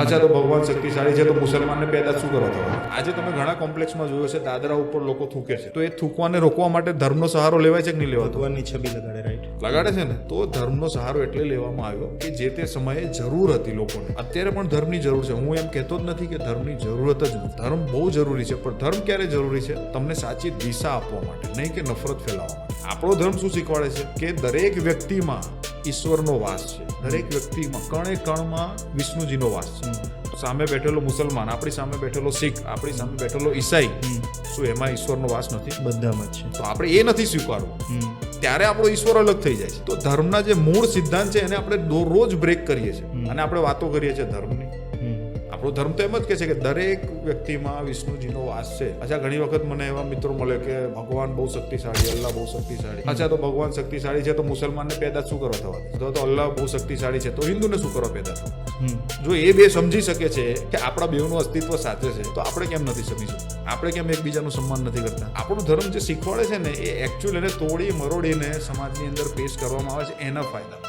અચ્છા, તો ભગવાન શક્તિશાળી છે તો મુસલમાનને પેદા શું કરવા થવા? આજે તમે ઘણા કોમ્પ્લેક્સમાં જોયો છે, દાદરા ઉપર લોકો થૂકે છે, તો એ થૂકવાને રોકવા માટે ધર્મનો સહારો લેવાય છે કે નહીં લેવાતો? ભગવાનની છબી લગાડે, રાઈટ? લગાડે છે ને. તો ધર્મનો સહારો એટલે લેવામાં આવ્યો કે જે તે સમયે જરૂર હતી લોકોને. અત્યારે પણ ધર્મની જરૂર છે. હું એમ કહેતો જ નથી કે ધર્મની જરૂરત જ નથી. ધર્મ બહુ જરૂરી છે, પણ ધર્મ ક્યારે જરૂરી છે? તમને સાચી દિશા આપવા માટે, નહીં કે નફરત ફેલાવવા માટે. આપણો ધર્મ શું શીખવાડે છે કે દરેક વ્યક્તિમાં ઈશ્વરનો વાસ છે. દરેક વ્યક્તિમાં કણે કણમાં વિષ્ણુજીનો વાસ છે. સામે બેઠેલો મુસલમાન, આપણી સામે બેઠેલો શીખ, આપણી સામે બેઠેલો ઈસાઈ, શું એમાં ઈશ્વરનો વાસ નથી? બધામાં જ છે. તો આપણે એ નથી સ્વીકારવું. ત્યારે આપણો ઈશ્વર અલગ થઈ જાય છે. તો ધર્મના જે મૂળ સિદ્ધાંત છે એને આપણે રોજ બ્રેક કરીએ છીએ અને આપણે વાતો કરીએ છીએ ધર્મની. આપણો ધર્મ તો એમ જ કહે છે કે દરેક વ્યક્તિમાં વિષ્ણુજીનો વાસ છે. અચ્છા, ઘણી વખત મને એવા મિત્રો મળે કે ભગવાન બહુ શક્તિશાળી, અલ્લાહ બહુ શક્તિશાળી. અચ્છા, તો ભગવાન શક્તિશાળી છે તો મુસલમાનને પેદા શું કરવા થવા? તો અલ્લાહ બહુ શક્તિશાળી છે તો હિન્દુને શું કરવા પેદા થવા? જો એ બે સમજી શકે છે કે આપણા બેવનું અસ્તિત્વ સાચે છે, તો આપણે કેમ નથી સમજી શકતા? આપણે કેમ એકબીજાનું સન્માન નથી કરતા? આપણો ધર્મ જે શીખવાડે છે ને, એ એકચ્યુઅલ એને તોડી મરોડીને સમાજની અંદર પેશ કરવામાં આવે છે એના ફાયદા.